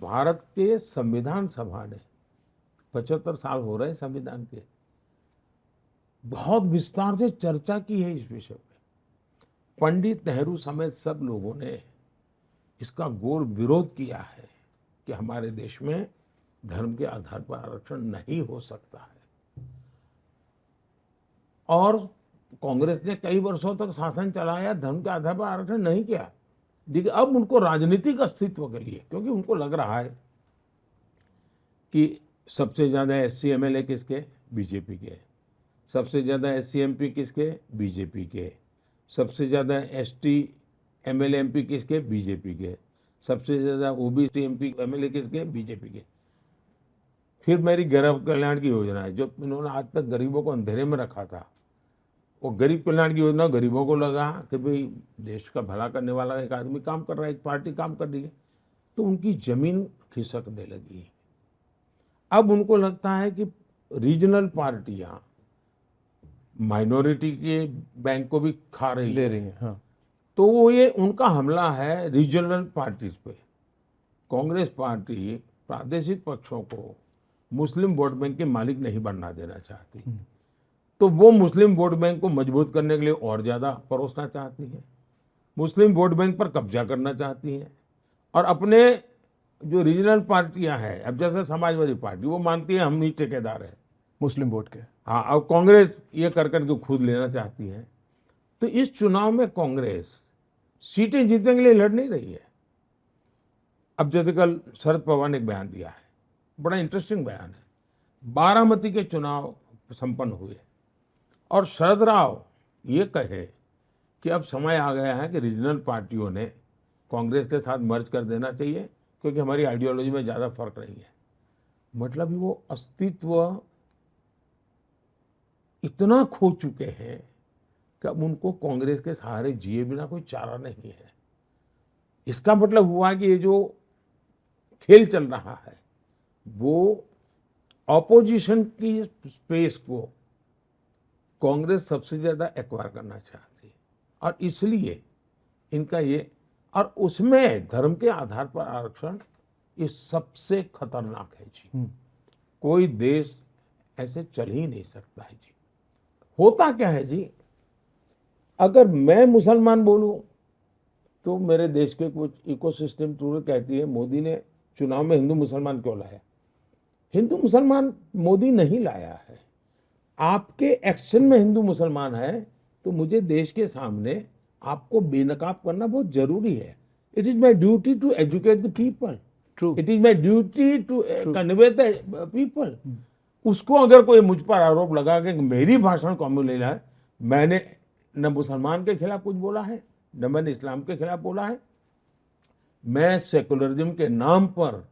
भारत के संविधान सभा ने 75 साल हो रहे हैं संविधान के, बहुत विस्तार से चर्चा की है इस विषय पे। पंडित नेहरू समेत सब लोगों ने इसका घोर विरोध किया है कि हमारे देश में धर्म के आधार पर आरक्षण नहीं हो सकता है। और कांग्रेस ने कई वर्षों तक शासन चलाया, धर्म के आधार पर आरक्षण नहीं किया। लेकिन अब उनको राजनीतिक अस्तित्व के लिए, क्योंकि उनको लग रहा है कि सबसे ज्यादा एससी एमएलए किसके, बीजेपी के, सबसे ज्यादा एससी एमपी किसके, बीजेपी के, सबसे ज्यादा एसटी एमएलए एमपी किसके, बीजेपी के, सबसे ज्यादा ओबीसी एमपी एमएलए किसके, बीजेपी के। फिर मेरी गरीब कल्याण की योजना है, जो इन्होंने आज तक गरीबों को अंधेरे में रखा था, वो गरीब कल्याण की योजना गरीबों को लगा कि भाई देश का भला करने वाला एक आदमी काम कर रहा है, एक पार्टी काम कर रही है, तो उनकी जमीन खिसकने लगी। अब उनको लगता है कि रीजनल पार्टियां माइनॉरिटी के बैंक को भी खा रही ले रही हैं। हाँ। तो वो ये उनका हमला है रीजनल पार्टीज पे। कांग्रेस पार्टी प्रादेशिक पक्षों को मुस्लिम वोट बैंक के मालिक नहीं बनना देना चाहती, तो वो मुस्लिम वोट बैंक को मजबूत करने के लिए और ज्यादा परोसना चाहती है, मुस्लिम वोट बैंक पर कब्जा करना चाहती है। और अपने जो रीजनल पार्टियां हैं, अब जैसे समाजवादी पार्टी वो मानती है हम ही ठेकेदार है मुस्लिम वोट के। हाँ, अब कांग्रेस ये कर करके खुद लेना चाहती है। तो इस चुनाव में कांग्रेस सीटें जीतने के लिए लड़ नहीं रही है। अब जैसे कल शरद पवार ने एक बयान दिया है, बड़ा इंटरेस्टिंग बयान है। बारामती के चुनाव संपन्न हुए और शरद राव ये कहे कि अब समय आ गया है कि रीजनल पार्टियों ने कांग्रेस के साथ मर्ज कर देना चाहिए, क्योंकि हमारी आइडियोलॉजी में ज़्यादा फर्क नहीं है। मतलब वो अस्तित्व इतना खो चुके हैं कि अब उनको कांग्रेस के सहारे जिए बिना कोई चारा नहीं है। इसका मतलब हुआ कि ये जो खेल चल रहा है वो ऑपोजिशन की स्पेस को कांग्रेस सबसे ज्यादा एक्वायर करना चाहती है, और इसलिए इनका ये, और उसमें धर्म के आधार पर आरक्षण ये सबसे खतरनाक है जी। कोई देश ऐसे चल ही नहीं सकता है जी। होता क्या है जी, अगर मैं मुसलमान बोलूं तो मेरे देश के कुछ इकोसिस्टम टूर कहती है मोदी ने चुनाव में हिंदू मुसलमान क्यों लाया। हिंदू मुसलमान मोदी नहीं लाया है, आपके एक्शन में हिंदू मुसलमान है, तो मुझे देश के सामने आपको बेनकाब करना बहुत जरूरी है। It is my duty to educate the people, it is my duty to convey the people. उसको अगर कोई मुझ पर आरोप लगा कि मेरी भाषण कॉम्युनल है, मैंने न मुसलमान के खिलाफ कुछ बोला है, न मैंने इस्लाम के खिलाफ बोला है, मैं सेकुलरिज्म के नाम पर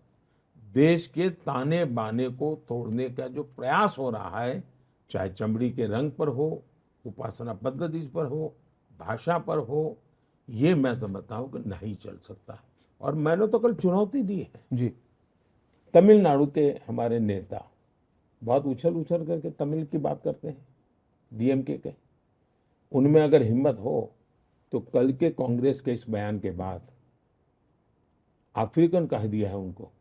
देश के ताने बाने को तोड़ने का जो प्रयास हो रहा है, चाहे चमड़ी के रंग पर हो, उपासना पद्धति पर हो, भाषा पर हो, ये मैं समझता हूं कि नहीं चल सकता। और मैंने तो कल चुनौती दी है जी। तमिलनाडु के हमारे नेता बहुत उछल उछल करके तमिल की बात करते हैं, डीएमके के, उनमें अगर हिम्मत हो तो कल के कांग्रेस के इस बयान के बाद अफ्रीकन कह दिया है उनको